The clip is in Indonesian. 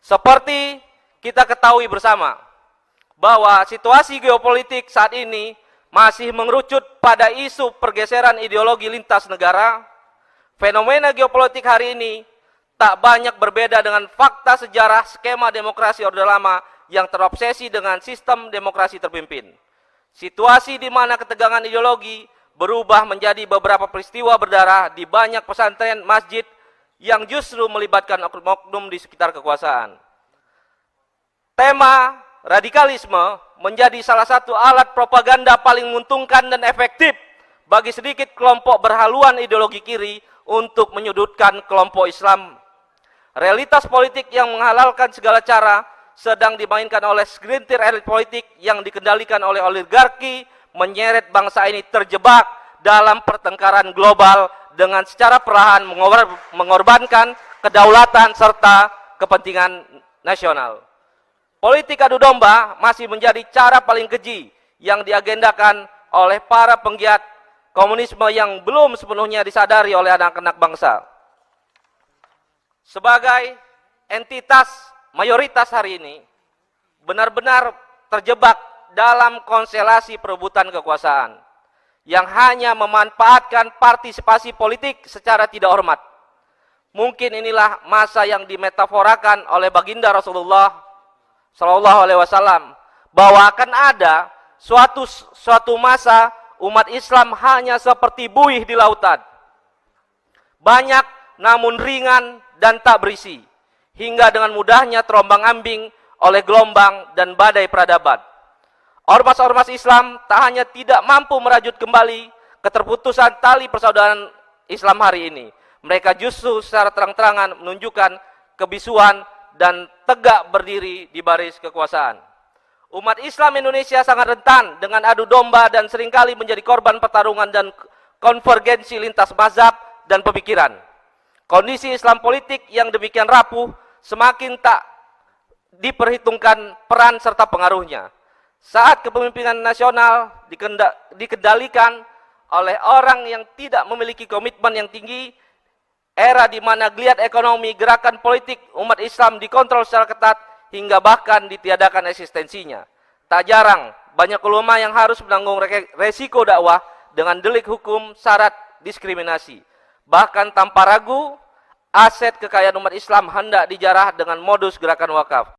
Seperti kita ketahui bersama, bahwa situasi geopolitik saat ini masih mengerucut pada isu pergeseran ideologi lintas negara. Fenomena geopolitik hari ini tak banyak berbeda dengan fakta sejarah skema demokrasi Orde Lama yang terobsesi dengan sistem demokrasi terpimpin. Situasi di mana ketegangan ideologi berubah menjadi beberapa peristiwa berdarah di banyak pesantren masjid yang justru melibatkan oknum-oknum di sekitar kekuasaan. Tema radikalisme menjadi salah satu alat propaganda paling menguntungkan dan efektif bagi sedikit kelompok berhaluan ideologi kiri untuk menyudutkan kelompok Islam. Realitas politik yang menghalalkan segala cara sedang dimainkan oleh segelintir elit politik yang dikendalikan oleh oligarki, menyeret bangsa ini terjebak dalam pertengkaran global dengan secara perlahan mengorbankan kedaulatan serta kepentingan nasional. Politik adu domba masih menjadi cara paling keji yang diagendakan oleh para penggiat komunisme yang belum sepenuhnya disadari oleh anak-anak bangsa. Sebagai entitas mayoritas hari ini benar-benar terjebak dalam konstelasi perebutan kekuasaan yang hanya memanfaatkan partisipasi politik secara tidak hormat. Mungkin inilah masa yang dimetaforakan oleh baginda Rasulullah Shallallahu Alaihi Wasallam, bahwa akan ada suatu masa umat Islam hanya seperti buih di lautan, banyak namun ringan dan tak berisi, hingga dengan mudahnya terombang-ambing oleh gelombang dan badai peradaban. Ormas-ormas Islam tak hanya tidak mampu merajut kembali keterputusan tali persaudaraan Islam hari ini, mereka justru secara terang-terangan menunjukkan kebisuan dan tegak berdiri di baris kekuasaan. Umat Islam Indonesia sangat rentan dengan adu domba dan seringkali menjadi korban pertarungan dan konvergensi lintas mazhab dan pemikiran. Kondisi Islam politik yang demikian rapuh semakin tak diperhitungkan peran serta pengaruhnya. Saat kepemimpinan nasional dikendalikan oleh orang yang tidak memiliki komitmen yang tinggi, era di mana geliat ekonomi, gerakan politik umat Islam dikontrol secara ketat hingga bahkan ditiadakan eksistensinya. Tak jarang banyak ulama yang harus menanggung resiko dakwah dengan delik hukum syarat diskriminasi. Bahkan tanpa ragu, aset kekayaan umat Islam hendak dijarah dengan modus gerakan wakaf.